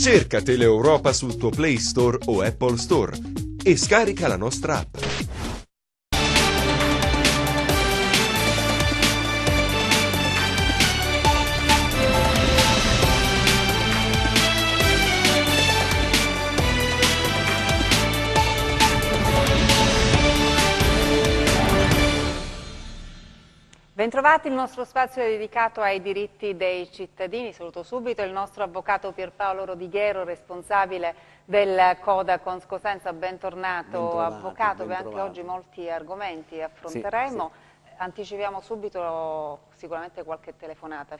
Cerca Teleeuropa sul tuo Play Store o Apple Store e scarica la nostra app. Bentrovati, il nostro spazio è dedicato ai diritti dei cittadini. Saluto subito il nostro avvocato Pierpaolo Rodighiero, responsabile del Codacons Cosenza. Bentornato avvocato, anche oggi molti argomenti affronteremo. Sì. Anticipiamo subito sicuramente qualche telefonata,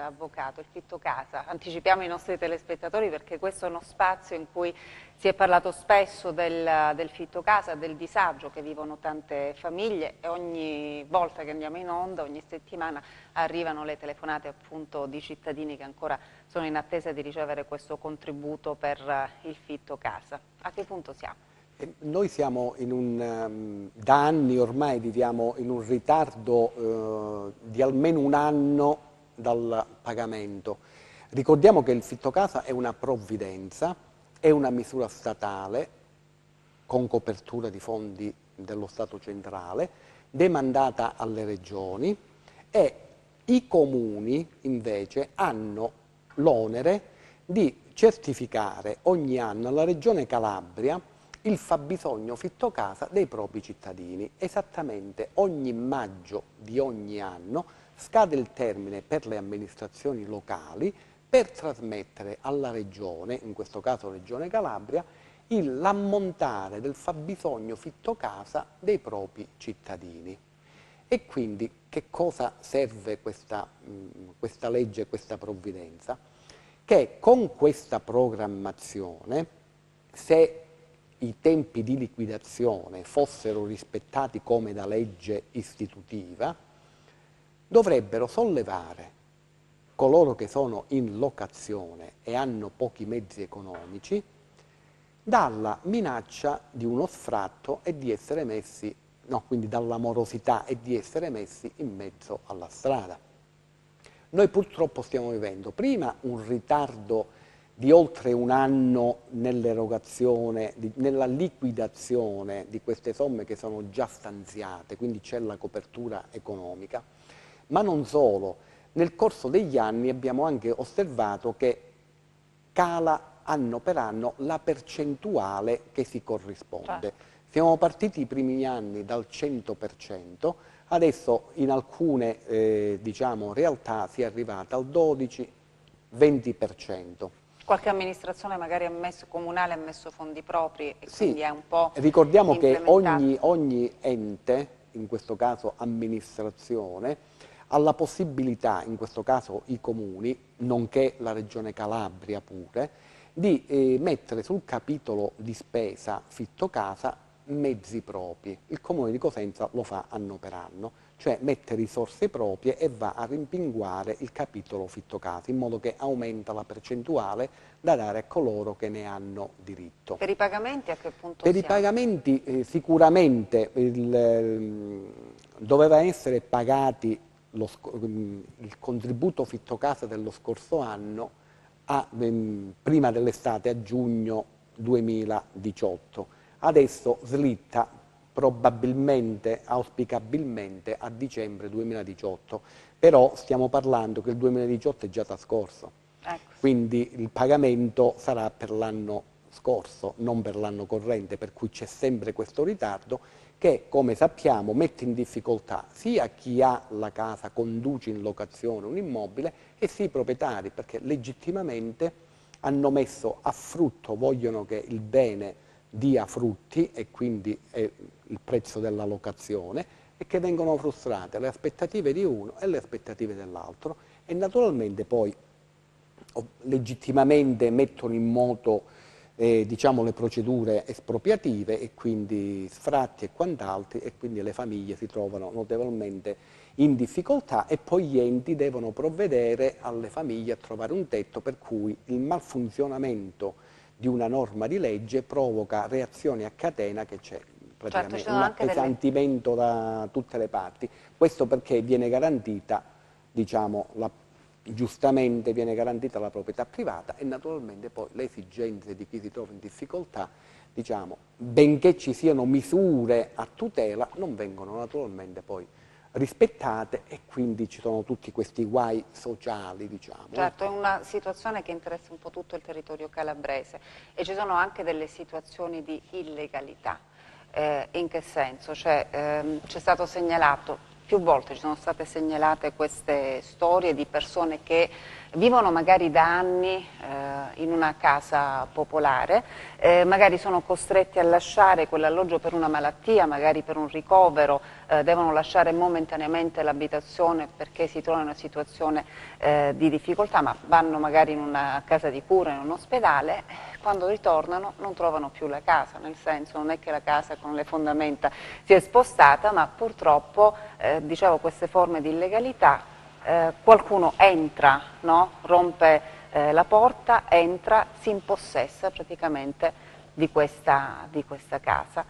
avvocato, il fitto casa. Anticipiamo i nostri telespettatori perché questo è uno spazio in cui si è parlato spesso del fitto casa, del disagio che vivono tante famiglie e ogni volta che andiamo in onda, ogni settimana, arrivano le telefonate appunto di cittadini che ancora sono in attesa di ricevere questo contributo per il fitto casa. A che punto siamo? Noi siamo da anni ormai viviamo in un ritardo di almeno un anno dal pagamento. Ricordiamo che il fitto casa è una provvidenza, è una misura statale con copertura di fondi dello Stato centrale, demandata alle regioni, e i comuni invece hanno l'onere di certificare ogni anno alla Regione Calabria il fabbisogno fitto casa dei propri cittadini. Esattamente ogni maggio di ogni anno scade il termine per le amministrazioni locali per trasmettere alla Regione, in questo caso Regione Calabria, l'ammontare del fabbisogno fitto casa dei propri cittadini. E quindi che cosa serve questa legge, questa provvidenza? Che con questa programmazione, se i tempi di liquidazione fossero rispettati come da legge istitutiva, dovrebbero sollevare coloro che sono in locazione e hanno pochi mezzi economici dalla minaccia di uno sfratto e di essere messi, quindi dalla morosità e di essere messi in mezzo alla strada. Noi purtroppo stiamo vivendo prima un ritardo di oltre un anno nell'erogazione, nella liquidazione di queste somme che sono già stanziate, quindi c'è la copertura economica, ma non solo. Nel corso degli anni abbiamo anche osservato che cala anno per anno la percentuale che si corrisponde. Siamo partiti i primi anni dal 100%, adesso in alcune realtà si è arrivata al 12-20%. Qualche amministrazione magari comunale ha messo fondi propri e quindi è un po' ricordiamo che ogni ente, in questo caso amministrazione, ha la possibilità, in questo caso i comuni, nonché la Regione Calabria pure, di mettere sul capitolo di spesa fitto casa mezzi propri. Il Comune di Cosenza lo fa anno per anno, cioè mette risorse proprie e va a rimpinguare il capitolo fitto casa, in modo che aumenta la percentuale da dare a coloro che ne hanno diritto. Per i pagamenti a che punto siamo? Per i pagamenti sicuramente doveva essere pagati il contributo fitto casa dello scorso anno prima dell'estate, a giugno 2018. Adesso slitta probabilmente, auspicabilmente, a dicembre 2018, però stiamo parlando che il 2018 è già trascorso, quindi il pagamento sarà per l'anno scorso, non per l'anno corrente, per cui c'è sempre questo ritardo che, come sappiamo, mette in difficoltà sia chi ha la casa, conduce in locazione un immobile, e sia i proprietari, perché legittimamente hanno messo a frutto, vogliono che il bene dia frutti, e quindi è il prezzo della locazione, e che vengono frustrate le aspettative di uno e le aspettative dell'altro, e naturalmente poi legittimamente mettono in moto le procedure espropriative, e quindi sfratti e quant'altro, e quindi le famiglie si trovano notevolmente in difficoltà, e poi gli enti devono provvedere alle famiglie a trovare un tetto, per cui il malfunzionamento di una norma di legge provoca reazioni a catena, che c'è praticamente un appesantimento da tutte le parti. Questo perché viene garantita la giustamente viene garantita la proprietà privata e naturalmente poi le esigenze di chi si trova in difficoltà, diciamo, benché ci siano misure a tutela, non vengono naturalmente poi rispettate e quindi ci sono tutti questi guai sociali, diciamo. Certo, è una situazione che interessa un po' tutto il territorio calabrese e ci sono anche delle situazioni di illegalità. In che senso? Cioè, c'è stato segnalato, più volte ci sono state segnalate queste storie di persone che vivono magari da anni in una casa popolare, magari sono costretti a lasciare quell'alloggio per una malattia, magari per un ricovero, devono lasciare momentaneamente l'abitazione perché si trovano in una situazione di difficoltà, ma vanno magari in una casa di cura, in un ospedale, quando ritornano non trovano più la casa, nel senso non è che la casa con le fondamenta si è spostata, ma purtroppo dicevo, queste forme di illegalità, qualcuno entra, no? Rompe la porta, entra, si impossessa praticamente di questa casa.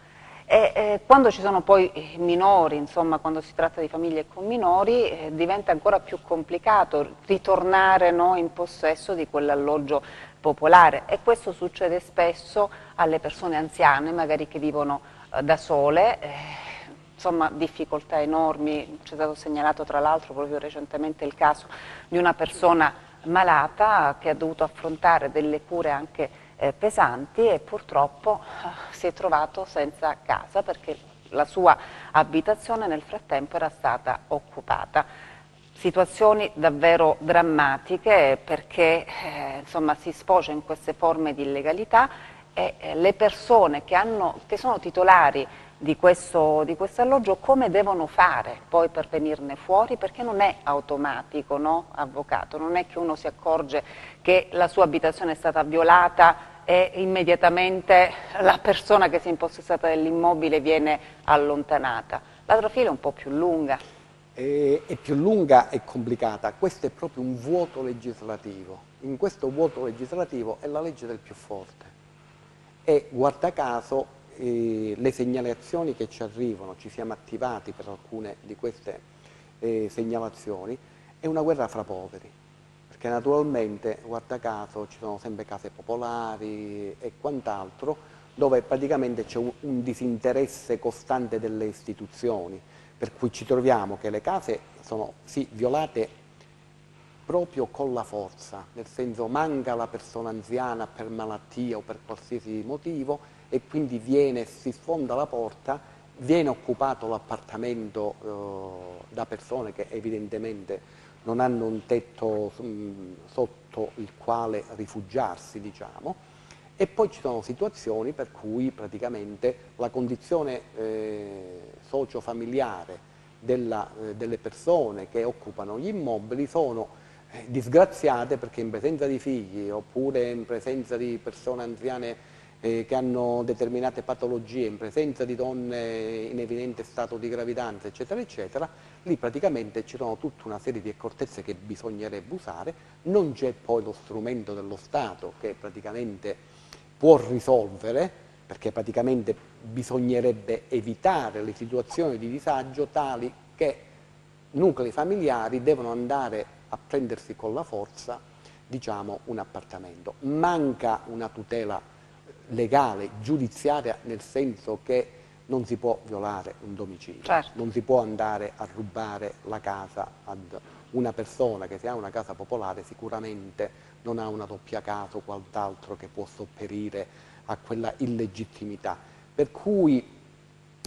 E quando ci sono poi minori, insomma, quando si tratta di famiglie con minori, diventa ancora più complicato ritornare, no, in possesso di quell'alloggio popolare, e questo succede spesso alle persone anziane, magari che vivono da sole, insomma difficoltà enormi. Ci è stato segnalato tra l'altro proprio recentemente il caso di una persona malata che ha dovuto affrontare delle cure anche pesanti e purtroppo si è trovato senza casa perché la sua abitazione nel frattempo era stata occupata. Situazioni davvero drammatiche perché insomma, si sfocia in queste forme di illegalità e le persone che sono titolari di questo alloggio come devono fare poi per venirne fuori, perché non è automatico, no, avvocato? Non è che uno si accorge che la sua abitazione è stata violata e immediatamente la persona che si è impossessata dell'immobile viene allontanata. La trafila è un po' più lunga. È più lunga e complicata, questo è proprio un vuoto legislativo. In questo vuoto legislativo è la legge del più forte e guarda caso le segnalazioni che ci arrivano, ci siamo attivati per alcune di queste segnalazioni, è una guerra fra poveri, perché naturalmente, guarda caso, ci sono sempre case popolari e quant'altro, dove praticamente c'è un disinteresse costante delle istituzioni, per cui ci troviamo che le case sono sì violate proprio con la forza, nel senso manca la persona anziana per malattia o per qualsiasi motivo e quindi si sfonda la porta, viene occupato l'appartamento da persone che evidentemente non hanno un tetto sotto il quale rifugiarsi, diciamo, e poi ci sono situazioni per cui praticamente la condizione socio-familiare delle persone che occupano gli immobili sono disgraziate perché in presenza di figli oppure in presenza di persone anziane che hanno determinate patologie, in presenza di donne in evidente stato di gravidanza, eccetera, eccetera, lì praticamente ci sono tutta una serie di accortezze che bisognerebbe usare, non c'è poi lo strumento dello Stato che praticamente può risolvere, perché praticamente bisognerebbe evitare le situazioni di disagio tali che nuclei familiari devono andare a prendersi con la forza, diciamo, un appartamento. Manca una tutela legale, giudiziaria, nel senso che non si può violare un domicilio, Certo. non si può andare a rubare la casa ad una persona che, se ha una casa popolare, sicuramente non ha una doppia casa o quant'altro che può sopperire a quella illegittimità. Per cui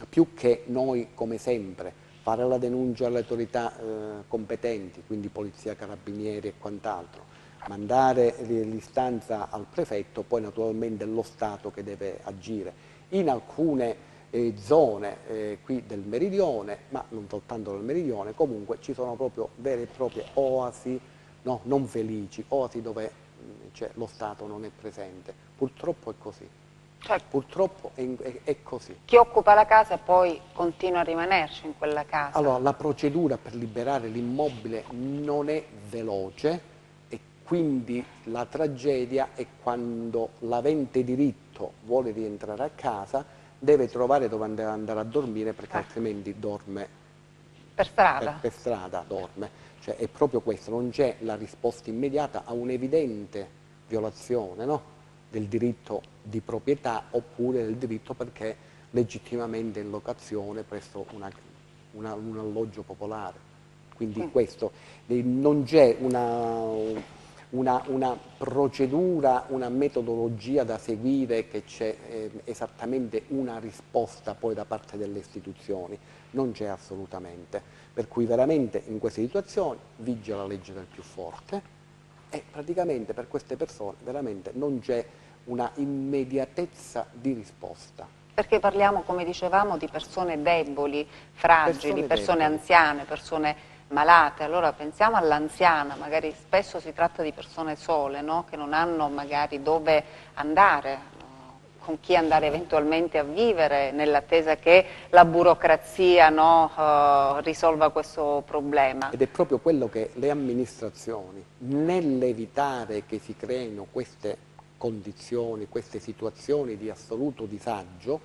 più che noi, come sempre, fare la denuncia alle autorità competenti, quindi polizia, carabinieri e quant'altro, mandare l'istanza al prefetto, poi naturalmente è lo Stato che deve agire. In alcune zone qui del meridione, ma non soltanto del meridione, comunque ci sono proprio vere e proprie oasi, no, non felici, oasi dove lo Stato non è presente. Purtroppo è così. Certo. Purtroppo è così. Chi occupa la casa poi continua a rimanerci in quella casa. Allora, la procedura per liberare l'immobile non è veloce e quindi la tragedia è quando l'avente diritto vuole rientrare a casa, deve trovare dove andare a dormire perché altrimenti dorme per strada. per strada dorme. Cioè è proprio questo, non c'è la risposta immediata a un'evidente violazione, no? Del diritto di proprietà oppure del diritto perché legittimamente in locazione presso un alloggio popolare. Quindi questo, non c'è una procedura, una metodologia da seguire, che c'è esattamente una risposta poi da parte delle istituzioni, non c'è assolutamente. Per cui veramente in queste situazioni vige la legge del più forte e praticamente per queste persone veramente non c'è una immediatezza di risposta. Perché parliamo, come dicevamo, di persone deboli, fragili, persone anziane, persone malate. Allora pensiamo all'anziana, magari spesso si tratta di persone sole, no? Che non hanno magari dove andare, con chi andare eventualmente a vivere, nell'attesa che la burocrazia, no, risolva questo problema. Ed è proprio quello che le amministrazioni, nell'evitare che si creino queste condizioni, queste situazioni di assoluto disagio,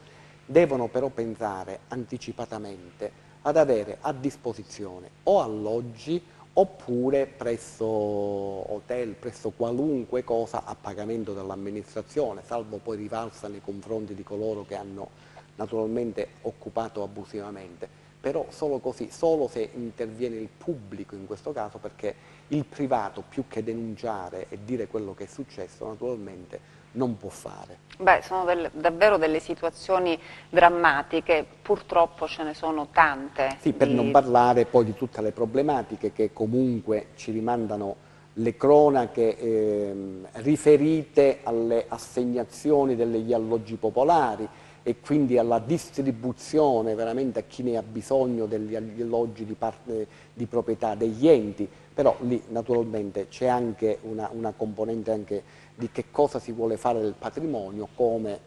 devono però pensare anticipatamente ad avere a disposizione o alloggi oppure presso hotel, presso qualunque cosa a pagamento dell'amministrazione, salvo poi rivalsa nei confronti di coloro che hanno naturalmente occupato abusivamente. Però solo così, solo se interviene il pubblico in questo caso, perché il privato, più che denunciare e dire quello che è successo, naturalmente non può fare. Beh, sono davvero delle situazioni drammatiche, purtroppo ce ne sono tante. Sì, per non parlare poi di tutte le problematiche che comunque ci rimandano le cronache riferite alle assegnazioni degli alloggi popolari e quindi alla distribuzione veramente a chi ne ha bisogno degli alloggi di proprietà degli enti, però lì naturalmente c'è anche una componente anche di che cosa si vuole fare del patrimonio, come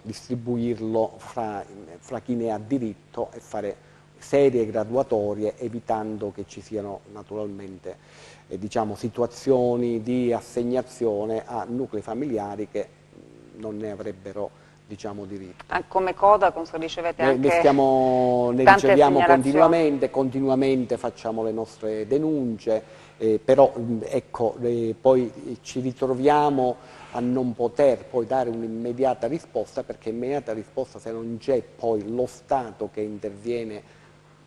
distribuirlo fra chi ne ha diritto e fare serie graduatorie evitando che ci siano naturalmente diciamo, situazioni di assegnazione a nuclei familiari che non ne avrebbero diciamo, diritto. Come Coda, come dicevete, anche ne riceviamo continuamente facciamo le nostre denunce, però ecco, poi ci ritroviamo a non poter poi dare un'immediata risposta, perché immediata risposta se non c'è poi lo Stato che interviene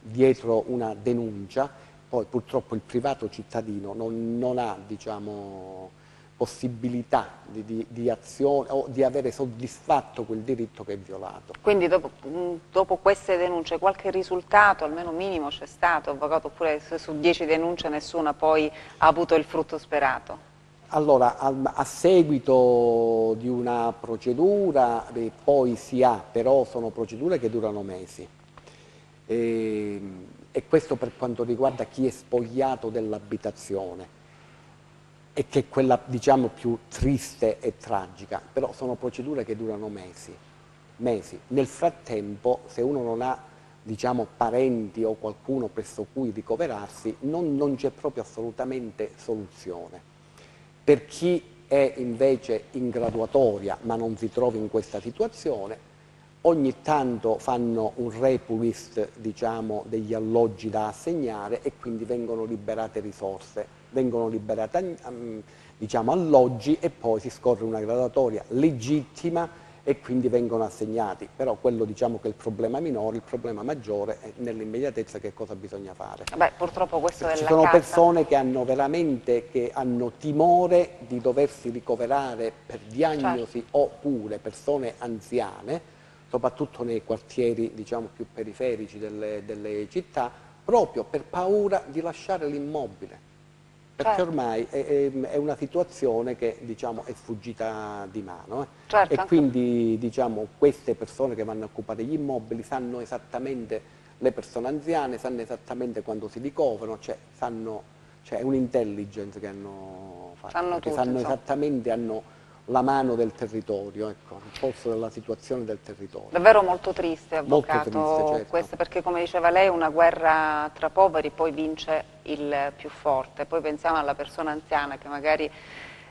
dietro una denuncia, poi purtroppo il privato cittadino non ha diciamo, possibilità di azione o di avere soddisfatto quel diritto che è violato. Quindi dopo queste denunce qualche risultato, almeno minimo, c'è stato, avvocato, oppure su 10 denunce nessuna poi ha avuto il frutto sperato? Allora, a seguito di una procedura poi si ha, però sono procedure che durano mesi. E questo per quanto riguarda chi è spogliato dell'abitazione, e che è quella diciamo più triste e tragica, però sono procedure che durano mesi. Nel frattempo, se uno non ha diciamo, parenti o qualcuno presso cui ricoverarsi, non c'è proprio assolutamente soluzione. Per chi è invece in graduatoria ma non si trova in questa situazione, ogni tanto fanno un repulist diciamo, degli alloggi da assegnare e quindi vengono liberate risorse, vengono liberati diciamo, alloggi e poi si scorre una graduatoria legittima e quindi vengono assegnati. Però quello diciamo che è il problema minore, il problema maggiore è nell'immediatezza che cosa bisogna fare. Beh, purtroppo questo è Ci sono persone che hanno veramente timore di doversi ricoverare per diagnosi certo. Oppure persone anziane, soprattutto nei quartieri diciamo, più periferici delle città, proprio per paura di lasciare l'immobile. Perché certo. Ormai è una situazione che diciamo, è sfuggita di mano. Certo, e quindi diciamo, queste persone che vanno a occupare gli immobili sanno esattamente, le persone anziane sanno esattamente quando si ricoverano, cioè è un'intelligence che hanno fatto, sanno esattamente, hanno la mano del territorio, ecco, il polso della situazione del territorio. Davvero molto triste, avvocato, molto triste, certo. Questo, perché come diceva lei è una guerra tra poveri, poi vince il più forte. Poi pensiamo alla persona anziana che magari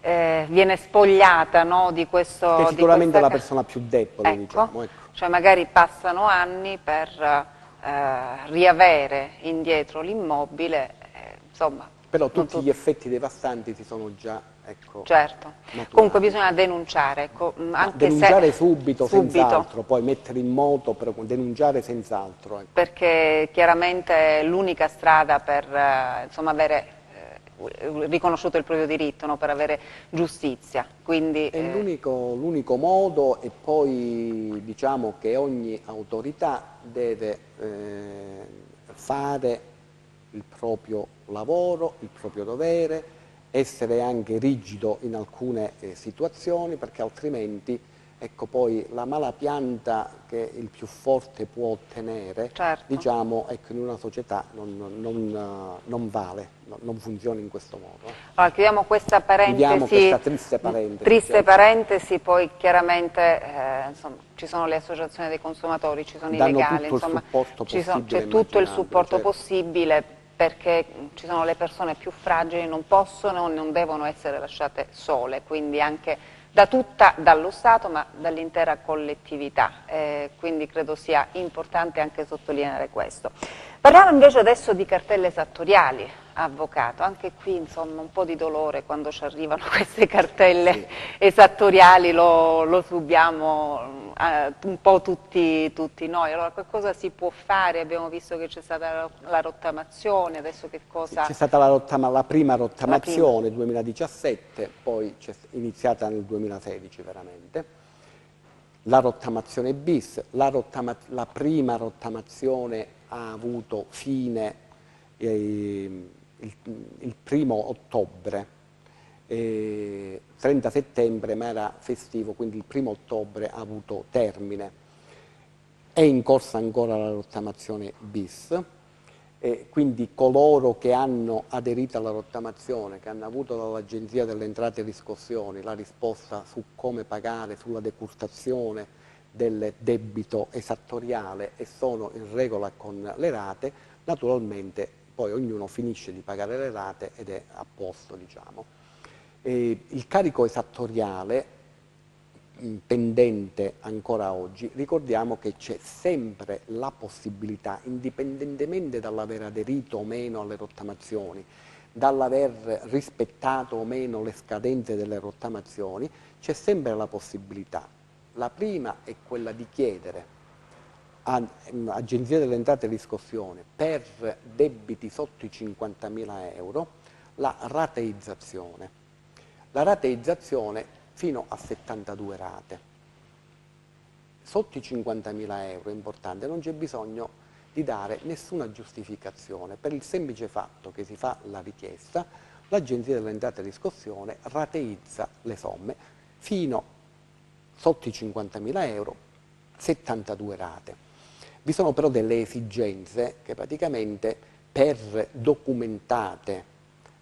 viene spogliata, no, di questo... È sicuramente la persona più debole, ecco, diciamo. Ecco. Cioè magari passano anni per riavere indietro l'immobile, insomma... Però tutti gli effetti devastanti si sono già, ecco, certo. maturati. Comunque bisogna denunciare, ecco, anche denunciare se... subito, senz'altro, poi mettere in moto, però denunciare senz'altro. Ecco. Perché chiaramente è l'unica strada per insomma, avere riconosciuto il proprio diritto, no? Per avere giustizia. Quindi, è l'unico modo, e poi diciamo che ogni autorità deve fare il proprio lavoro, il proprio dovere, essere anche rigido in alcune situazioni, perché altrimenti ecco, poi la mala pianta che il più forte può ottenere, certo. diciamo, ecco, in una società non vale, non funziona in questo modo. Allora, chiudiamo questa parentesi, chiudiamo questa triste parentesi. Triste parentesi, poi chiaramente insomma, ci sono le associazioni dei consumatori, ci sono i legali, insomma, c'è tutto il supporto possibile, perché ci sono le persone più fragili, non possono, non devono essere lasciate sole, quindi anche dallo Stato ma dall'intera collettività, quindi credo sia importante anche sottolineare questo. Parliamo invece adesso di cartelle esattoriali, avvocato, anche qui insomma un po' di dolore quando ci arrivano queste cartelle esattoriali, lo subiamo un po' tutti noi. Allora che cosa si può fare? Abbiamo visto che c'è stata la rottamazione, adesso che cosa... C'è stata la prima rottamazione nel 2017, poi c'è iniziata nel 2016 veramente, la rottamazione bis, la prima rottamazione ha avuto fine il 1° ottobre, 30 settembre, ma era festivo, quindi il 1° ottobre ha avuto termine. È in corsa ancora la rottamazione bis, quindi coloro che hanno aderito alla rottamazione, che hanno avuto dall'Agenzia delle Entrate e Riscossioni la risposta su come pagare, sulla decurtazione del debito esattoriale e sono in regola con le rate, naturalmente poi ognuno finisce di pagare le rate ed è a posto, diciamo. Il carico esattoriale pendente ancora oggi, ricordiamo che c'è sempre la possibilità, indipendentemente dall'aver aderito o meno alle rottamazioni, dall'aver rispettato o meno le scadenze delle rottamazioni, c'è sempre la possibilità. La prima è quella di chiedere all'Agenzia delle Entrate e Riscossione per debiti sotto i 50.000 euro la rateizzazione. La rateizzazione fino a 72 rate. Sotto i 50.000 euro, è importante, non c'è bisogno di dare nessuna giustificazione, per il semplice fatto che si fa la richiesta, l'Agenzia delle Entrate e Riscossione rateizza le somme fino sotto i 50.000 euro, 72 rate. Vi sono però delle esigenze che praticamente per documentate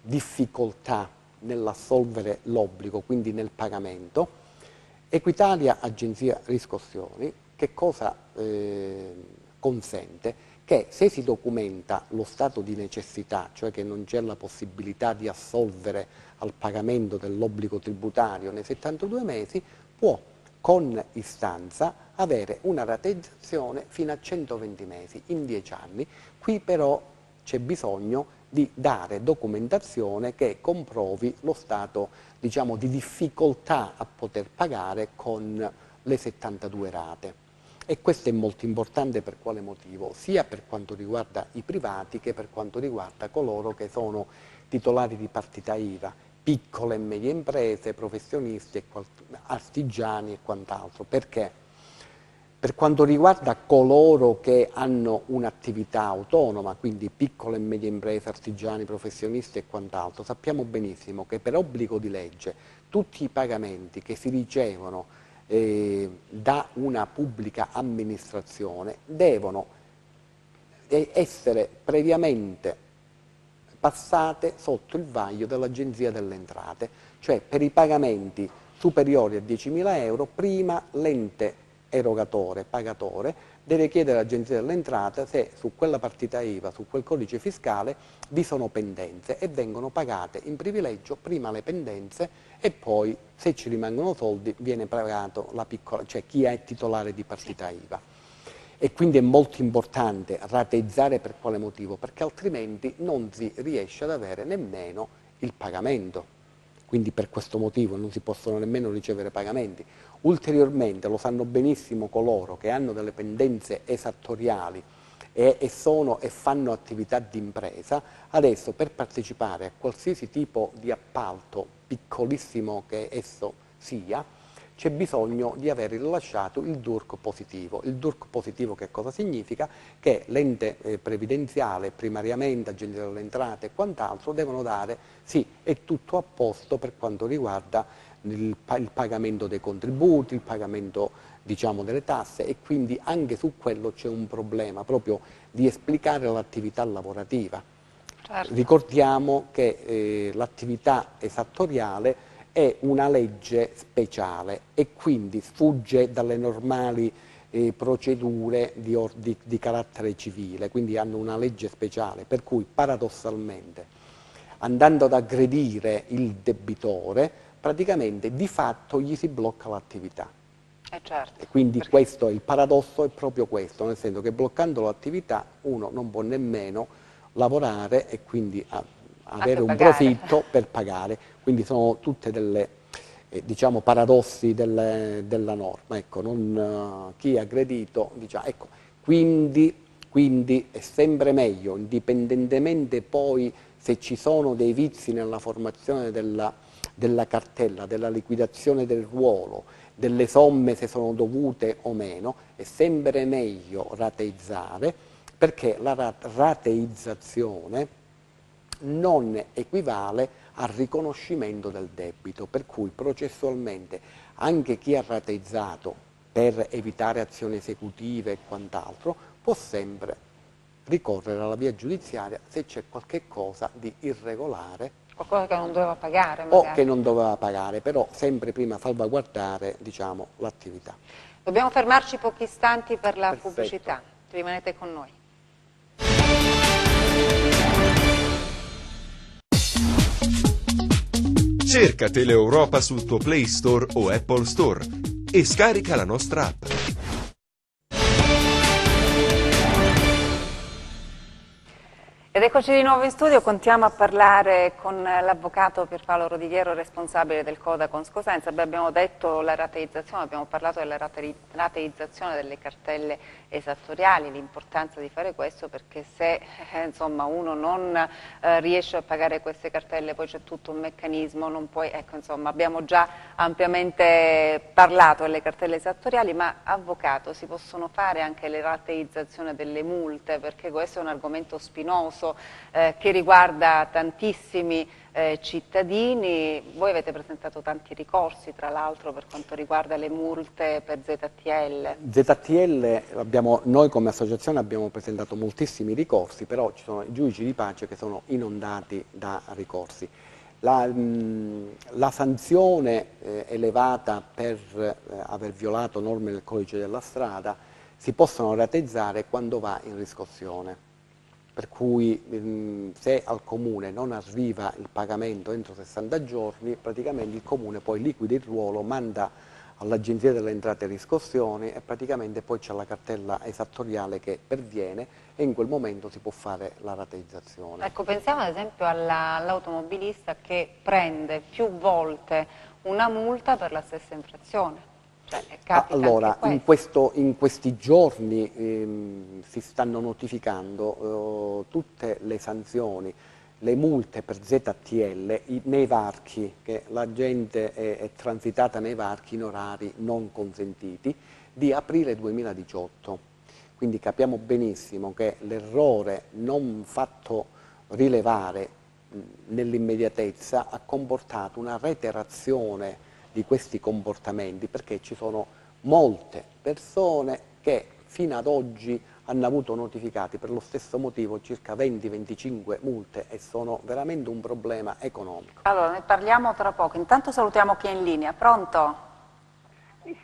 difficoltà nell'assolvere l'obbligo, quindi nel pagamento, Equitalia Agenzia Riscossioni che cosa consente? Che se si documenta lo stato di necessità, cioè che non c'è la possibilità di assolvere al pagamento dell'obbligo tributario nei 72 mesi, può con istanza avere una rateizzazione fino a 120 mesi, in 10 anni. Qui però c'è bisogno di dare documentazione che comprovi lo stato, diciamo, di difficoltà a poter pagare con le 72 rate. E questo è molto importante per quale motivo? Sia per quanto riguarda i privati che per quanto riguarda coloro che sono titolari di partita IVA, piccole e medie imprese, professionisti, artigiani e quant'altro. Perché? Per quanto riguarda coloro che hanno un'attività autonoma, quindi piccole e medie imprese, artigiani, professionisti e quant'altro, sappiamo benissimo che per obbligo di legge tutti i pagamenti che si ricevono da una pubblica amministrazione devono essere previamente passate sotto il vaglio dell'Agenzia delle Entrate, cioè per i pagamenti superiori a 10.000 euro prima l'ente erogatore, pagatore, deve chiedere all'Agenzia delle Entrate se su quella partita IVA, su quel codice fiscale vi sono pendenze e vengono pagate in privilegio prima le pendenze e poi se ci rimangono soldi viene pagato la piccola, cioè chi è titolare di partita IVA. E quindi è molto importante rateizzare. Per quale motivo? Perché altrimenti non si riesce ad avere nemmeno il pagamento. Quindi per questo motivo non si possono nemmeno ricevere pagamenti. Ulteriormente lo sanno benissimo coloro che hanno delle pendenze esattoriali e fanno attività di impresa. Adesso per partecipare a qualsiasi tipo di appalto, piccolissimo che esso sia, c'è bisogno di aver rilasciato il DURC positivo. Il DURC positivo che cosa significa? Che l'ente previdenziale, primariamente Agenzia delle Entrate e quant'altro, devono dare sì, è tutto a posto per quanto riguarda il pagamento dei contributi, il pagamento, diciamo, delle tasse, e quindi anche su quello c'è un problema proprio di esplicare l'attività lavorativa. Certo. Ricordiamo che l'attività esattoriale è una legge speciale e quindi sfugge dalle normali procedure di carattere civile, quindi hanno una legge speciale, per cui paradossalmente, andando ad aggredire il debitore, praticamente di fatto gli si blocca l'attività. Certo, E quindi questo è il paradosso, è proprio questo, nel senso che bloccando l'attività uno non può nemmeno lavorare e quindi avere un profitto per pagare. Quindi sono tutte delle diciamo paradossi della norma. Ecco, chi è aggredito, diciamo, ecco, quindi è sempre meglio, indipendentemente poi se ci sono dei vizi nella formazione della cartella, della liquidazione del ruolo, delle somme se sono dovute o meno, è sempre meglio rateizzare, perché la rateizzazione non equivale al riconoscimento del debito, per cui processualmente anche chi ha rateizzato per evitare azioni esecutive e quant'altro può sempre ricorrere alla via giudiziaria se c'è qualche cosa di irregolare, qualcosa che non doveva pagare magari. O che non doveva pagare, però sempre prima salvaguardare, diciamo, l'attività. Dobbiamo fermarci pochi istanti per la Perfetto. pubblicità, rimanete con noi. Cerca Teleeuropa sul tuo Play Store o Apple Store e scarica la nostra app. Ed eccoci di nuovo in studio, continuiamo a parlare con l'avvocato Pierpaolo Rodighiero, responsabile del Codacons Cosenza. Abbiamo detto la rateizzazione, abbiamo parlato della rateizzazione delle cartelle esattoriali, l'importanza di fare questo, perché se insomma, uno non riesce a pagare queste cartelle poi c'è tutto un meccanismo, non puoi, ecco, insomma, abbiamo già ampiamente parlato delle cartelle esattoriali, ma avvocato, si possono fare anche le rateizzazioni delle multe, perché questo è un argomento spinoso che riguarda tantissimi cittadini. Voi avete presentato tanti ricorsi, tra l'altro, per quanto riguarda le multe per ZTL. ZTL, noi come associazione abbiamo presentato moltissimi ricorsi, però ci sono i giudici di pace che sono inondati da ricorsi. La sanzione elevata per aver violato norme del codice della strada si possono rateizzare quando va in riscossione. Per cui se al Comune non arriva il pagamento entro 60 giorni, praticamente il Comune poi liquida il ruolo, manda all'Agenzia delle Entrate riscossioni e praticamente poi c'è la cartella esattoriale che perviene e in quel momento si può fare la rateizzazione. Ecco, pensiamo ad esempio all'automobilista che prende più volte una multa per la stessa infrazione. Allora, in questi giorni si stanno notificando tutte le sanzioni, le multe per ZTL nei varchi, che la gente è transitata nei varchi in orari non consentiti, di aprile 2018. Quindi capiamo benissimo che l'errore non fatto rilevare nell'immediatezza ha comportato una reiterazione di questi comportamenti, perché ci sono molte persone che fino ad oggi hanno avuto notificati per lo stesso motivo circa 20-25 multe e sono veramente un problema economico. Allora, ne parliamo tra poco. Intanto salutiamo chi è in linea. Pronto?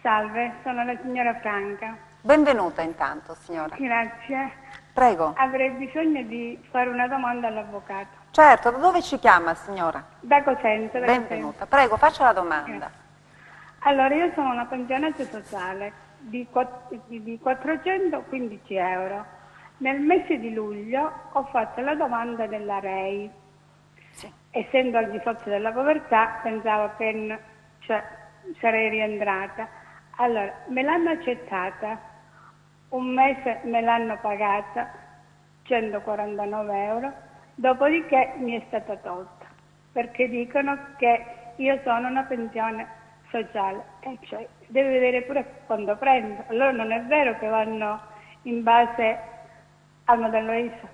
Salve, sono la signora Franca. Benvenuta intanto, signora. Grazie. Prego. Avrei bisogno di fare una domanda all'avvocato. Certo, da dove ci chiama, signora? Da Cosenza. Benvenuta. Prego, faccia la domanda. Grazie. Allora, io sono una pensionata sociale di 415 euro. Nel mese di luglio ho fatto la domanda della REI. Sì. Essendo al di sotto della povertà, pensavo che sarei rientrata. Allora, me l'hanno accettata, un mese me l'hanno pagata, 149 euro, dopodiché mi è stata tolta, perché dicono che io sono una pensione sociale, e cioè deve vedere pure quando prendo. Allora non è vero che vanno in base al modello ISA.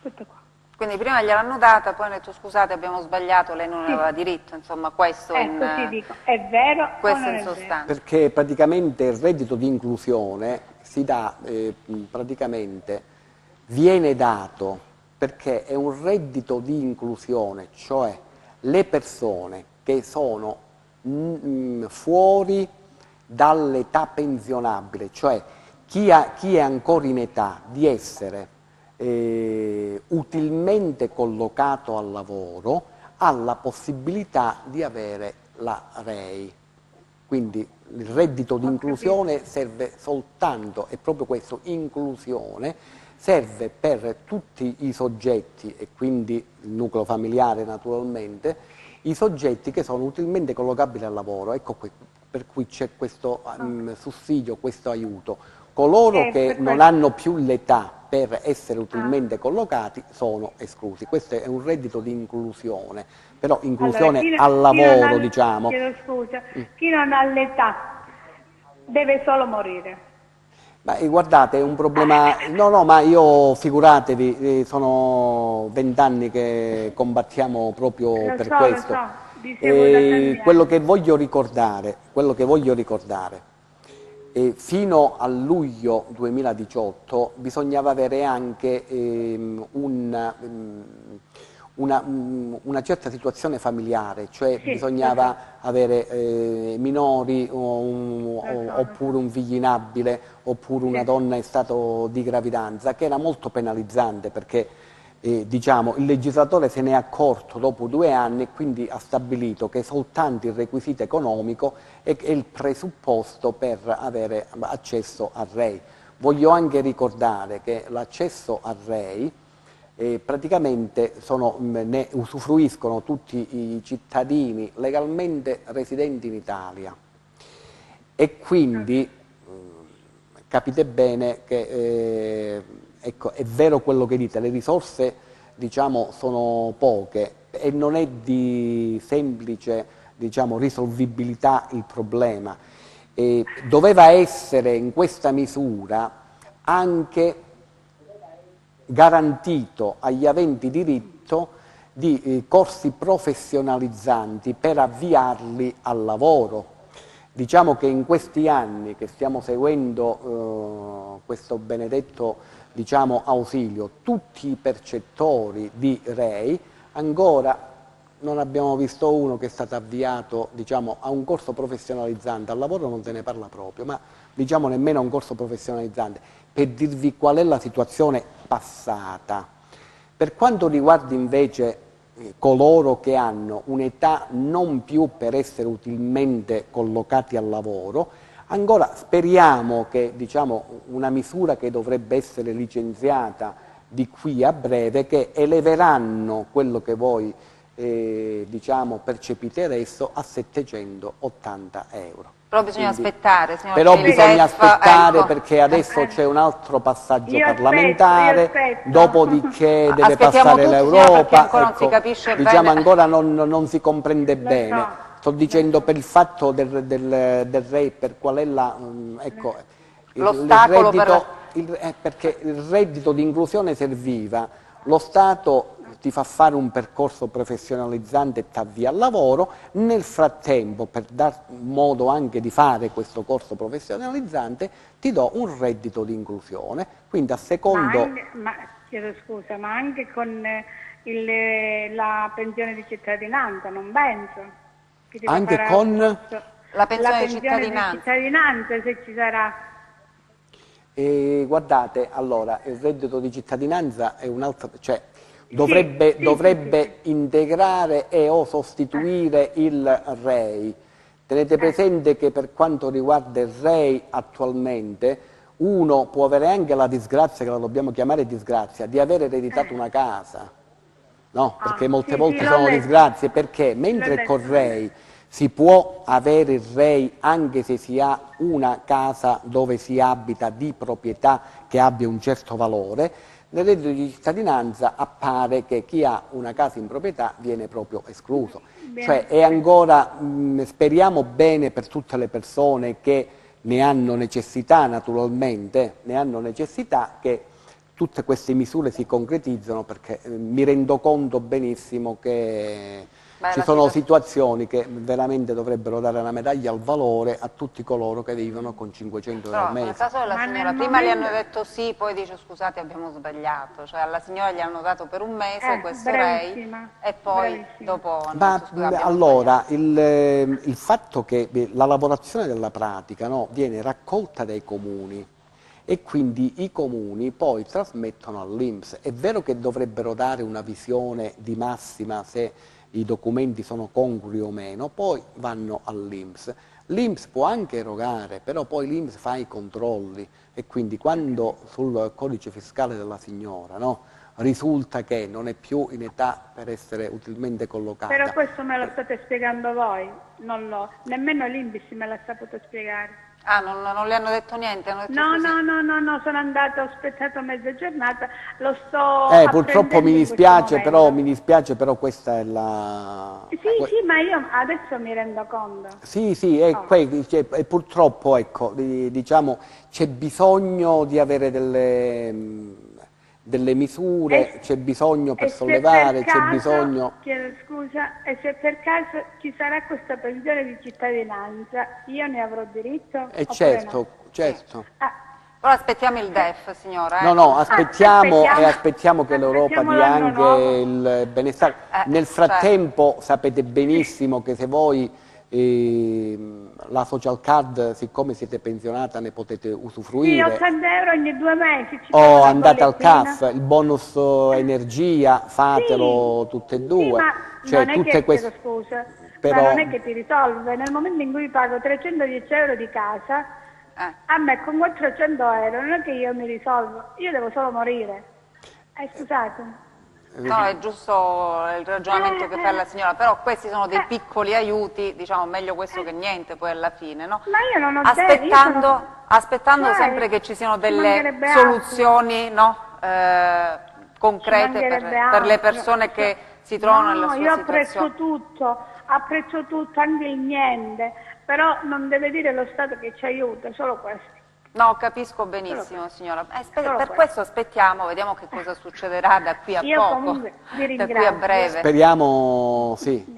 Tutto qua. Quindi prima gliel'hanno data, poi hanno detto scusate abbiamo sbagliato, lei non aveva diritto, insomma questo Così dico, è vero questo o non in è vero? sostanza. Perché praticamente il reddito di inclusione si dà, praticamente viene dato perché è un reddito di inclusione, cioè le persone che sono fuori dall'età pensionabile, cioè chi è ancora in età di essere utilmente collocato al lavoro ha la possibilità di avere la REI. Quindi il reddito di inclusione serve soltanto, è proprio questo, inclusione, serve per tutti i soggetti, e quindi il nucleo familiare naturalmente, i soggetti che sono utilmente collocabili al lavoro. Ecco per cui c'è questo sussidio, questo aiuto. Coloro che non hanno più l'età per essere utilmente collocati sono esclusi. Questo è un reddito di inclusione, però inclusione Allora, al lavoro, diciamo. Chiedo scusa, chi non ha l'età deve solo morire. Ma guardate, è un problema. No, ma io figuratevi, sono 20 anni che combattiamo proprio per questo. Lo so, vi seguo da tanti Quello anni. che voglio ricordare, fino a luglio 2018 bisognava avere anche una certa situazione familiare, cioè bisognava avere minori oppure un figlio inabile oppure una donna in stato di gravidanza, che era molto penalizzante perché diciamo, il legislatore se ne è accorto dopo 2 anni e quindi ha stabilito che soltanto il requisito economico è il presupposto per avere accesso al REI. Voglio anche ricordare che l'accesso al REI praticamente ne usufruiscono tutti i cittadini legalmente residenti in Italia e quindi capite bene che ecco, è vero quello che dite, le risorse diciamo, sono poche e non è di semplice diciamo, risolvibilità il problema. Doveva essere in questa misura anche garantito agli aventi diritto di corsi professionalizzanti per avviarli al lavoro. Diciamo che in questi anni che stiamo seguendo questo benedetto diciamo, ausilio, tutti i percettori di REI ancora non abbiamo visto uno che è stato avviato diciamo, a un corso professionalizzante, al lavoro non se ne parla proprio, ma diciamo nemmeno a un corso professionalizzante, per dirvi qual è la situazione passata. Per quanto riguarda invece coloro che hanno un'età non più per essere utilmente collocati al lavoro, ancora speriamo che diciamo, una misura che dovrebbe essere licenziata di qui a breve, che eleveranno quello che voi diciamo, percepite adesso a 780 euro. Però bisogna aspettare, signor Però bisogna aspettare ecco. perché adesso c'è un altro passaggio Io parlamentare, aspetto. Dopodiché deve Aspettiamo passare tutti, l'Europa, signora, perché ancora non si capisce diciamo bene. ancora non si comprende bene. so. Sto dicendo per il fatto del REI, per qual è ecco, l'ostacolo perché il reddito di inclusione serviva, lo Stato ti fa fare un percorso professionalizzante e ti avvia al lavoro, nel frattempo per dar modo anche di fare questo corso professionalizzante ti do un reddito di inclusione, quindi a secondo... chiedo scusa, ma anche con la pensione di cittadinanza, non penso. Che ti Anche farà con la pensione di di cittadinanza. cittadinanza, se ci sarà. guardate, allora, il reddito di cittadinanza è un'altra... Cioè, dovrebbe integrare e o sostituire il REI, Tenete presente che per quanto riguarda il REI attualmente, uno può avere anche la disgrazia, che la dobbiamo chiamare disgrazia, di aver ereditato una casa. No, perché molte volte sono disgrazie, perché mentre col REI si può avere il REI anche se si ha una casa dove si abita di proprietà che abbia un certo valore, nel reddito di cittadinanza appare che chi ha una casa in proprietà viene proprio escluso. Cioè è ancora, speriamo bene per tutte le persone che ne hanno necessità naturalmente, ne hanno necessità, che tutte queste misure si concretizzano, perché mi rendo conto benissimo che ci sono situazioni che veramente dovrebbero dare una medaglia al valore a tutti coloro che vivono con 500 euro al mese. Nel caso della signora, prima gli hanno detto sì, poi dice scusate abbiamo sbagliato, cioè alla signora gli hanno dato per un mese questo REI e poi dopo hanno detto, scusate, allora, il fatto che la lavorazione della pratica, no, viene raccolta dai comuni, e quindi i comuni poi trasmettono all'INPS. È vero che dovrebbero dare una visione di massima se i documenti sono congrui o meno, poi vanno all'INPS. L'INPS può anche erogare, però poi l'INPS fa i controlli, e quindi quando sul codice fiscale della signora, no, risulta che non è più in età per essere utilmente collocata. Però questo me lo state spiegando voi, nemmeno l'INPS me l'ha saputo spiegare. Ah, non le hanno detto niente? Hanno detto No, sono andata, ho aspettato mezza giornata, lo sto purtroppo mi dispiace, però questa è la... Sì, ma io adesso mi rendo conto. Sì, e purtroppo, ecco, diciamo, c'è bisogno di avere delle misure, c'è bisogno per sollevare, c'è bisogno... Chiedo scusa, e se per caso ci sarà questa pensione di cittadinanza, io ne avrò diritto? Certo, no? certo. Però aspettiamo il DEF, signora. No, aspettiamo che l'Europa dia anche il benestare. Nel frattempo sapete benissimo che se voi la social card, siccome siete pensionata, ne potete usufruire. Sì, 80 euro ogni 2 mesi. Andate al CAF, il bonus energia, fatelo tutte e due. Sì, ma cioè, non è tutte che, queste... scusa, però... ma non è che ti risolve. Nel momento in cui pago 310 euro di casa, a me con 400 euro non è che io mi risolvo, io devo solo morire. Scusate. No, è giusto il ragionamento che fa la signora, però questi sono dei piccoli aiuti, diciamo meglio questo che niente poi alla fine, no? Ma io non ho aspettando sempre che ci siano delle soluzioni, no, concrete per le persone che si trovano nella sua situazione. Io apprezzo tutto, anche il niente, però non deve dire lo Stato che ci aiuta, solo questo. No, capisco benissimo signora, per questo aspettiamo, vediamo che cosa succederà da qui a poco, da qui a breve. Speriamo, sì,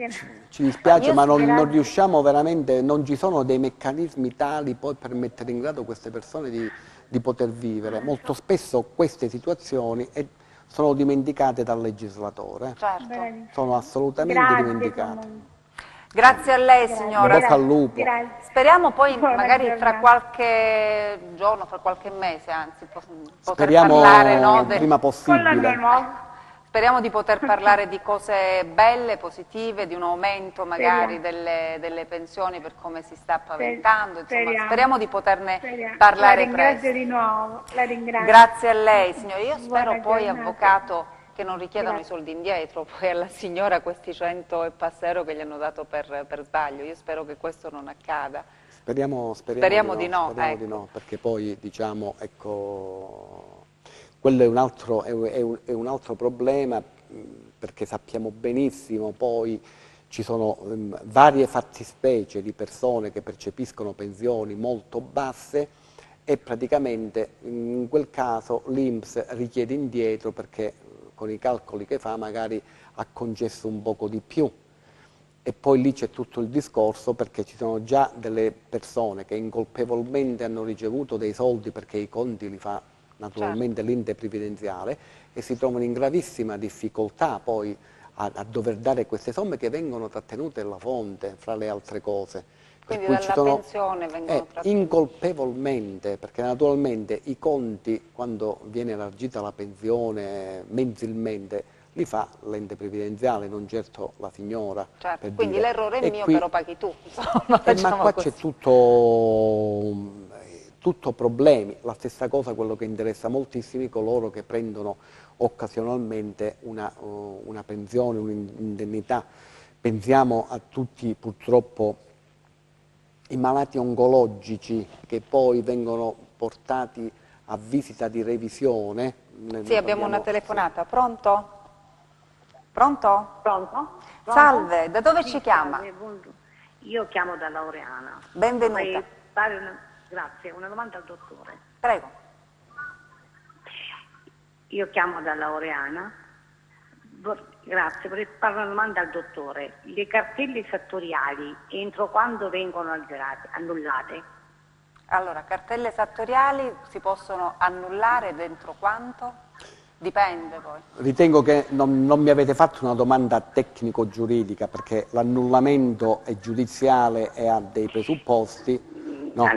ci dispiace, ma non riusciamo veramente, non ci sono dei meccanismi tali poi per mettere in grado queste persone di poter vivere. Molto spesso queste situazioni sono dimenticate dal legislatore, sono assolutamente dimenticate. Grazie a lei signora. Bocca al lupo. Speriamo poi magari fra qualche giorno, fra qualche mese anzi, poter parlare, no, prima possibile. Speriamo di poter parlare di cose belle, positive, di un aumento magari delle pensioni per come si sta paventando, insomma, speriamo di poterne parlare presto. Di nuovo, la ringrazio. Grazie a lei signora, io spero poi avvocato che non richiedano i soldi indietro poi alla signora questi 100 e passa euro che gli hanno dato per sbaglio, io spero che questo non accada. Speriamo di no, perché poi diciamo, ecco, quello è un altro problema, perché sappiamo benissimo poi ci sono varie fattispecie di persone che percepiscono pensioni molto basse e praticamente in quel caso l'INPS richiede indietro perché con i calcoli che fa magari ha concesso un poco di più, e poi lì c'è tutto il discorso perché ci sono già delle persone che incolpevolmente hanno ricevuto dei soldi perché i conti li fa naturalmente l'ente previdenziale e si trovano in gravissima difficoltà poi a dover dare queste somme che vengono trattenute alla fonte, fra le altre cose. Quindi dalla pensione vengono trattenute? Incolpevolmente, perché naturalmente i conti, quando viene elargita la pensione mensilmente, li fa l'ente previdenziale, non certo la signora. Certo, per quindi dire. l'errore è E mio, qui- però paghi tu. Insomma, ma facciamo qua così. c'è tutto problemi. La stessa cosa, quello che interessa moltissimi, coloro che prendono occasionalmente una pensione, un'indennità. Pensiamo a tutti purtroppo i malati oncologici che poi vengono portati a visita di revisione. Sì, abbiamo una telefonata. Pronto? Pronto? Pronto? Pronto? Salve, da dove Sì, ci chiama? salve, buongiorno. Io chiamo da Laureana. Benvenuta. Vorrei fare grazie, una domanda al dottore. Prego. Io chiamo da Laureana. Grazie, vorrei fare una domanda al dottore. Le cartelle esattoriali entro quando vengono annullate? Allora, cartelle esattoriali si possono annullare dentro quanto? Dipende poi. Ritengo che non mi avete fatto una domanda tecnico-giuridica, perché l'annullamento è giudiziale e ha dei presupposti. No.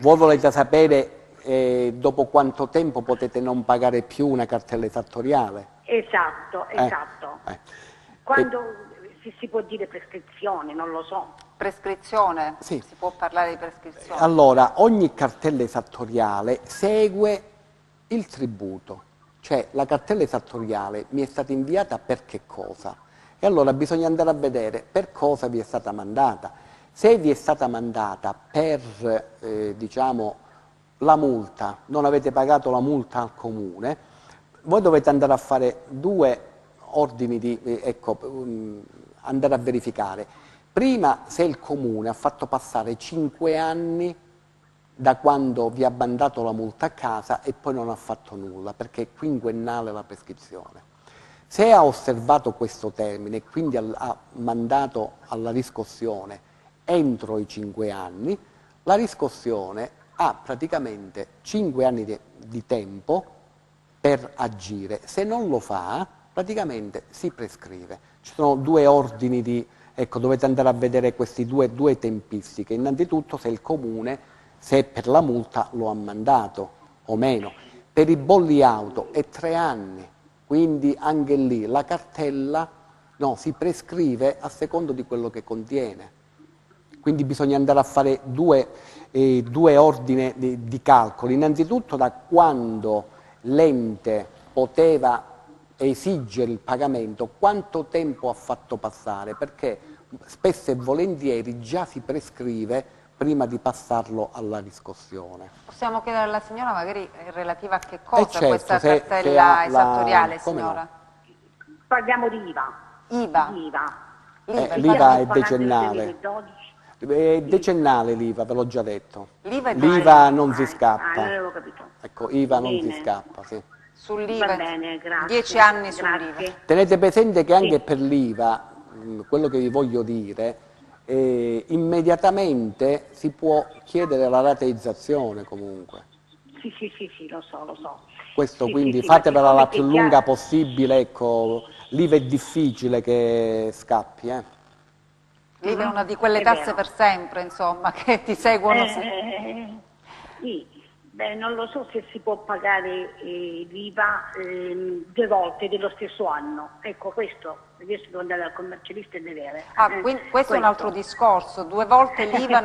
Voi volete sapere dopo quanto tempo potete non pagare più una cartella esattoriale? Esatto. Quando si può dire prescrizione, non lo so. Prescrizione? Sì. Si può parlare di prescrizione? Allora, ogni cartella esattoriale segue il tributo, cioè la cartella esattoriale mi è stata inviata per che cosa? E allora bisogna andare a vedere per cosa vi è stata mandata. Se vi è stata mandata per, diciamo, la multa, non avete pagato la multa al comune, voi dovete andare a fare due ordini di, andare a verificare. Prima se il comune ha fatto passare 5 anni da quando vi ha mandato la multa a casa e poi non ha fatto nulla, perché è quinquennale la prescrizione. Se ha osservato questo termine e quindi ha mandato alla riscossione entro i 5 anni, la riscossione ha praticamente 5 anni di tempo per agire. Se non lo fa, praticamente si prescrive. Ci sono due ordini di... Ecco, dovete andare a vedere queste due tempistiche. Innanzitutto se il comune, se per la multa lo ha mandato o meno. Per i bolli auto è 3 anni, quindi anche lì la cartella si prescrive a secondo di quello che contiene. Quindi bisogna andare a fare due ordini di calcoli. Innanzitutto da quando l'ente poteva esigere il pagamento, quanto tempo ha fatto passare, perché spesso e volentieri già si prescrive prima di passarlo alla riscossione. Possiamo chiedere alla signora magari relativa a che cosa certo, questa se cartella ha esattoriale, come signora? no? Parliamo di IVA. IVA? L'IVA è decennale. È decennale l'IVA, ve l'ho già detto. L'IVA non si scappa. non avevo capito. Ecco, IVA non si scappa, sì. Sull'IVA, Va bene, grazie. 10 anni sull'IVA. Tenete presente che anche per l'IVA, quello che vi voglio dire, immediatamente si può chiedere la rateizzazione comunque. Sì, lo so. Questo Sì, quindi sì, fatevela la più è lunga chiaro. possibile, ecco, l'IVA è difficile che scappi. L'IVA è una di quelle È tasse vero. per sempre, insomma, che ti seguono. Sì, non lo so se si può pagare l'IVA 2 volte dello stesso anno. Ecco, questo devo andare al commercialista e vedere. Quindi questo è un altro discorso, 2 volte l'IVA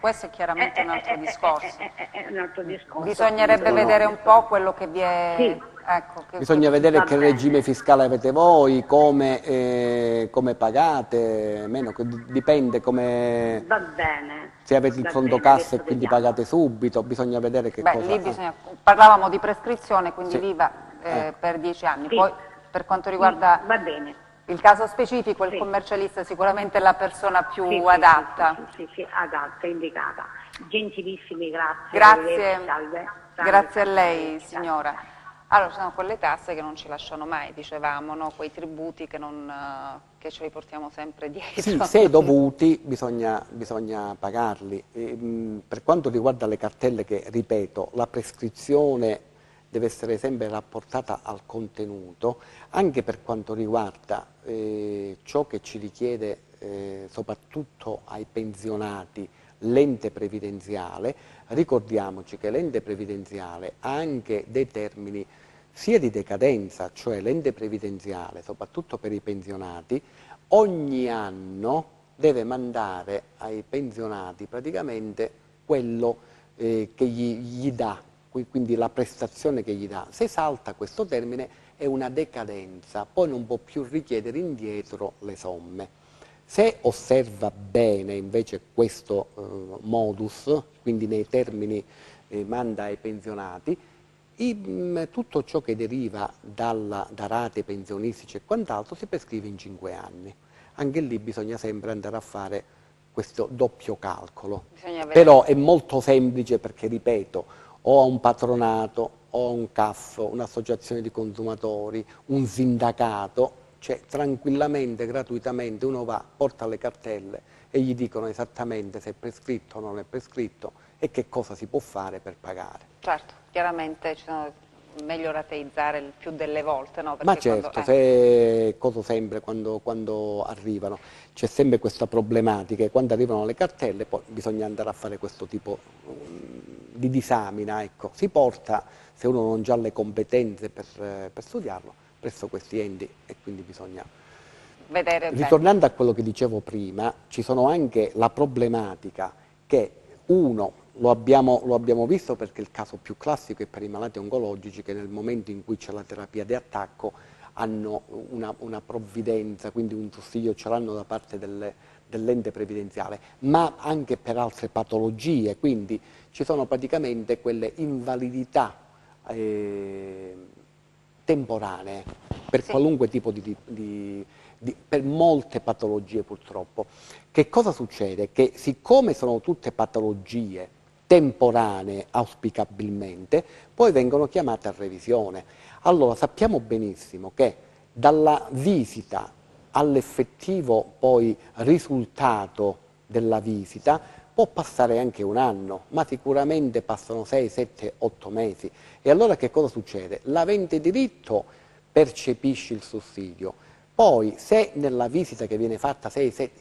questo è chiaramente un altro discorso. È un altro discorso. Bisognerebbe vedere un po' quello che vi è... Sì. Ecco, Bisogna vedere Va che bene. regime fiscale avete voi, come pagate, meno, dipende come... Va bene. Se avete il Va fondo bene, cassa e adesso quindi vediamo. pagate subito, bisogna vedere che cosa... lì parlavamo di prescrizione, quindi Sì. l'IVA per 10 anni. Sì. Poi per quanto riguarda Va bene. il caso specifico, il Sì. commercialista sicuramente è la persona più Sì, adatta. Sì, adatta, indicata. Gentilissimi, grazie. Grazie, Salve. grazie a lei Salve. signora. Allora, ci sono quelle tasse che non ci lasciano mai, dicevamo, no? Quei tributi che ce li portiamo sempre dietro. Sì, se dovuti bisogna pagarli. Per quanto riguarda le cartelle, che ripeto, la prescrizione deve essere sempre rapportata al contenuto, anche per quanto riguarda ciò che ci richiede soprattutto ai pensionati l'ente previdenziale. Ricordiamoci che l'ente previdenziale ha anche dei termini sia di decadenza, cioè l'ente previdenziale, soprattutto per i pensionati, ogni anno deve mandare ai pensionati praticamente quello che gli dà, quindi la prestazione che gli dà. Se salta questo termine è una decadenza, poi non può più richiedere indietro le somme. Se osserva bene invece questo modus, quindi nei termini manda ai pensionati, tutto ciò che deriva da rate pensionistiche e quant'altro si prescrive in 5 anni. Anche lì bisogna sempre andare a fare questo doppio calcolo. Però è molto semplice perché, ripeto, o a un patronato, o a un CAF, un'associazione di consumatori, un sindacato, cioè tranquillamente, gratuitamente, uno va, porta le cartelle e gli dicono esattamente se è prescritto o non è prescritto e che cosa si può fare per pagare. Certo, chiaramente meglio rateizzare il più delle volte, no? Perché Ma certo, se cosa sempre quando arrivano, c'è sempre questa problematica e quando arrivano le cartelle poi bisogna andare a fare questo tipo di disamina, ecco. Si porta, se uno non ha le competenze per studiarlo, presso questi enti e quindi bisogna vedere. Ritornando a quello che dicevo prima, ci sono anche la problematica che lo abbiamo visto perché il caso più classico è per i malati oncologici che nel momento in cui c'è la terapia di attacco hanno una provvidenza, quindi un sussidio ce l'hanno da parte dell'ente previdenziale, ma anche per altre patologie, quindi ci sono praticamente quelle invalidità temporanee per qualunque tipo per molte patologie purtroppo. Che cosa succede? Che siccome sono tutte patologie temporanee auspicabilmente, poi vengono chiamate a revisione. Allora sappiamo benissimo che dalla visita all'effettivo poi risultato della visita può passare anche un anno, ma sicuramente passano 6, 7, 8 mesi. E allora che cosa succede? L'avente diritto percepisce il sussidio, poi se nella visita che viene fatta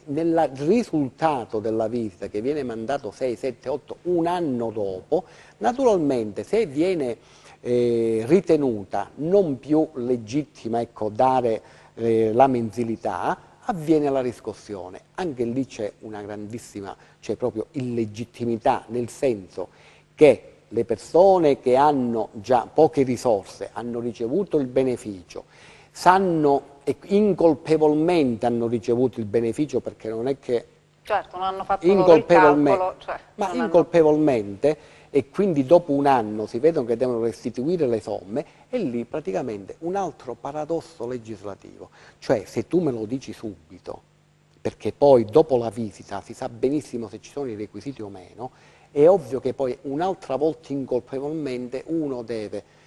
nel risultato della visita che viene mandato 6, 7, 8, un anno dopo, naturalmente se viene ritenuta non più legittima, ecco, dare la mensilità, avviene la riscossione. Anche lì c'è una grandissima, c'è proprio illegittimità, nel senso che le persone che hanno già poche risorse, hanno ricevuto il beneficio, sanno e incolpevolmente hanno ricevuto il beneficio perché non è che certo, non hanno fatto loro il calcolo, ma incolpevolmente e quindi dopo un anno si vedono che devono restituire le somme e lì praticamente un altro paradosso legislativo, cioè se tu me lo dici subito, perché poi dopo la visita si sa benissimo se ci sono i requisiti o meno, è ovvio che poi un'altra volta incolpevolmente uno deve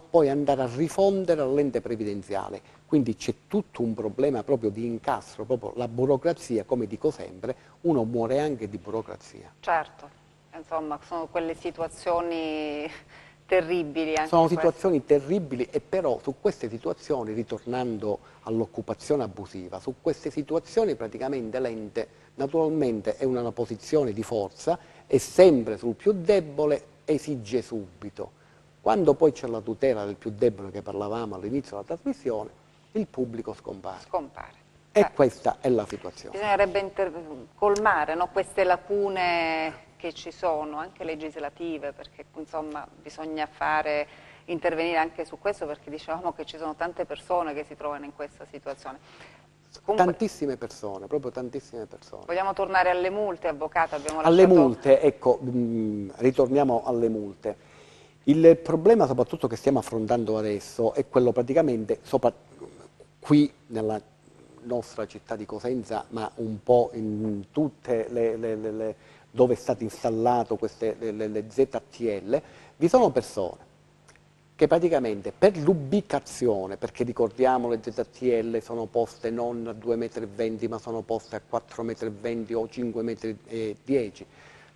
poi andare a rifondere all'ente previdenziale, quindi c'è tutto un problema proprio di incastro, proprio la burocrazia, come dico sempre, uno muore anche di burocrazia. Certo. Insomma, sono quelle situazioni terribili. Sono situazioni terribili e però su queste situazioni, ritornando all'occupazione abusiva, su queste situazioni praticamente l'ente naturalmente è una posizione di forza e sempre sul più debole esige subito. Quando poi c'è la tutela del più debole che parlavamo all'inizio della trasmissione, il pubblico scompare. E questa è la situazione. Bisognerebbe colmare, no, queste lacune che ci sono, anche legislative, perché insomma bisogna intervenire anche su questo, perché dicevamo che ci sono tante persone che si trovano in questa situazione. Comunque, tantissime persone, proprio tantissime persone. Vogliamo tornare alle multe, avvocato? Alle multe, ecco, ritorniamo alle multe. Il problema soprattutto che stiamo affrontando adesso è quello praticamente qui nella nostra città di Cosenza, ma un po' in tutte dove è stato installato le ZTL, vi sono persone che praticamente per l'ubicazione, perché ricordiamo le ZTL sono poste non a 2,20 m ma sono poste a 4,20 m o 5,10 m,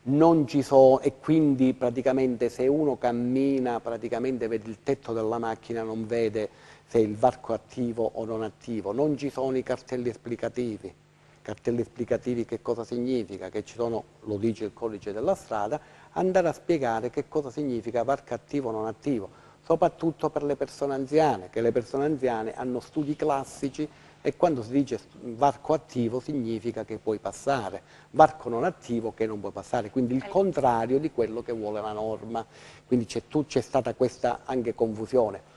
non ci sono, e quindi praticamente se uno cammina praticamente vede il tetto della macchina, non vede se il varco è attivo o non attivo, non ci sono i cartelli esplicativi. Cartelli esplicativi che cosa significa? Che ci sono, lo dice il codice della strada, andare a spiegare che cosa significa varco attivo o non attivo. soprattutto per le persone anziane, che le persone anziane hanno studi classici e quando si dice varco attivo significa che puoi passare, varco non attivo che non puoi passare, quindi il contrario di quello che vuole la norma, quindi c'è stata questa anche confusione.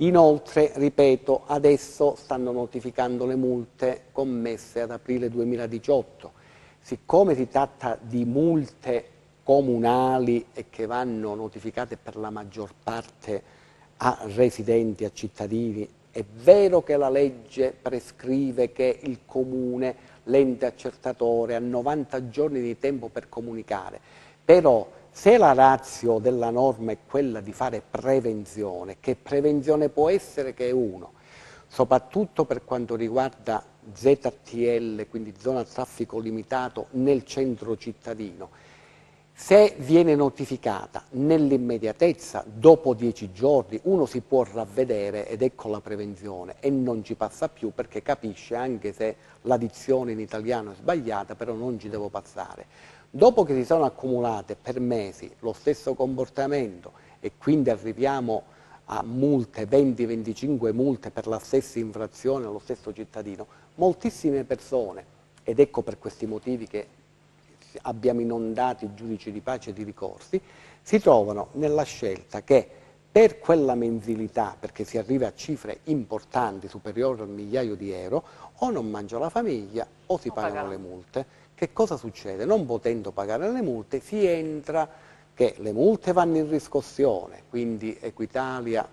Inoltre, ripeto, adesso stanno notificando le multe commesse ad aprile 2018, siccome si tratta di multe comunali e che vanno notificate per la maggior parte a residenti, a cittadini. È vero che la legge prescrive che il comune, l'ente accertatore, ha 90 giorni di tempo per comunicare, però se la ratio della norma è quella di fare prevenzione, che prevenzione può essere che è uno, soprattutto per quanto riguarda ZTL, quindi zona a traffico limitato nel centro cittadino, se viene notificata nell'immediatezza, dopo 10 giorni, uno si può ravvedere ed ecco la prevenzione e non ci passa più perché capisce, anche se la dizione in italiano è sbagliata, però non ci devo passare. Dopo che si sono accumulate per mesi lo stesso comportamento e quindi arriviamo a multe, 20-25 multe per la stessa infrazione allo stesso cittadino, moltissime persone, ed ecco per questi motivi che abbiamo inondato i giudici di pace di ricorsi, si trovano nella scelta che per quella mensilità, perché si arriva a cifre importanti, superiori al migliaio di euro, o non mangia la famiglia o si pagano le multe. Che cosa succede? Non potendo pagare le multe si entra che le multe vanno in riscossione, quindi Equitalia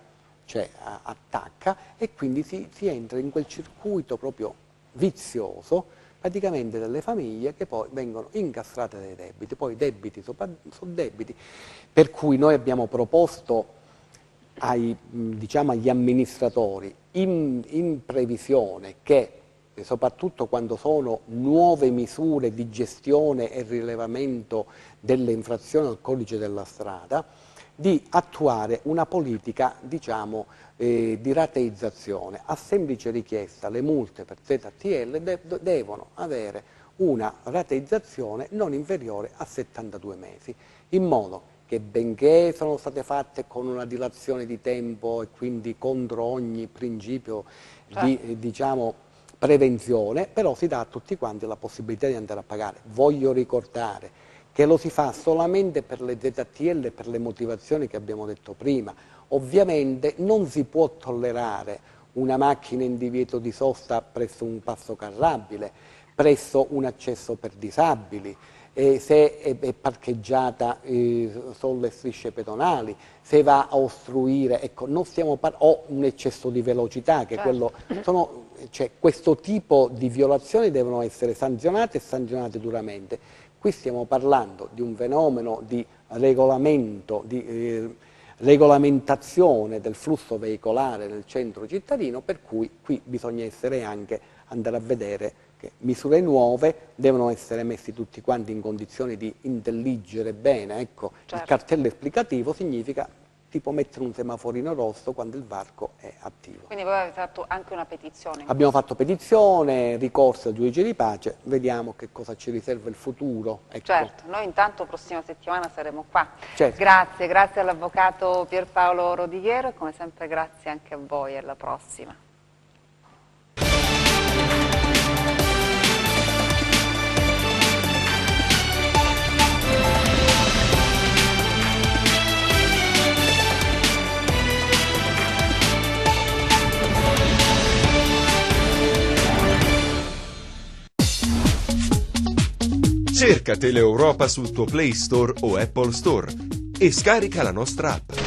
attacca e quindi si entra in quel circuito proprio vizioso praticamente delle famiglie che poi vengono incastrate dai debiti, poi debiti su debiti, per cui noi abbiamo proposto agli amministratori in previsione che soprattutto quando sono nuove misure di gestione e rilevamento delle infrazioni al codice della strada, di attuare una politica di rateizzazione. A semplice richiesta le multe per ZTL devono avere una rateizzazione non inferiore a 72 mesi, in modo che benché sono state fatte con una dilazione di tempo e quindi contro ogni principio di prevenzione, però si dà a tutti quanti la possibilità di andare a pagare. Voglio ricordare che lo si fa solamente per le ZTL per le motivazioni che abbiamo detto prima. Ovviamente non si può tollerare una macchina in divieto di sosta presso un passo carrabile, presso un accesso per disabili, se è parcheggiata sulle strisce pedonali, se va a ostruire, ecco, non stiamo o un eccesso di velocità, che quello questo tipo di violazioni devono essere sanzionate e sanzionate duramente. Qui stiamo parlando di un fenomeno di regolamento, di regolamentazione del flusso veicolare nel centro cittadino, per cui qui bisogna andare a vedere che misure nuove devono essere messi tutti quanti in condizioni di intelligere bene. Ecco, il cartello esplicativo significa tipo mettere un semaforino rosso quando il varco è attivo. Quindi voi avete fatto anche una petizione? Abbiamo fatto petizione, ricorso al giudice di pace, vediamo che cosa ci riserva il futuro. Ecco. Certo, noi intanto prossima settimana saremo qua. Certo. Grazie all'avvocato Pierpaolo Rodighiero e come sempre grazie anche a voi, alla prossima. Cerca Teleeuropa sul tuo Play Store o Apple Store e scarica la nostra app.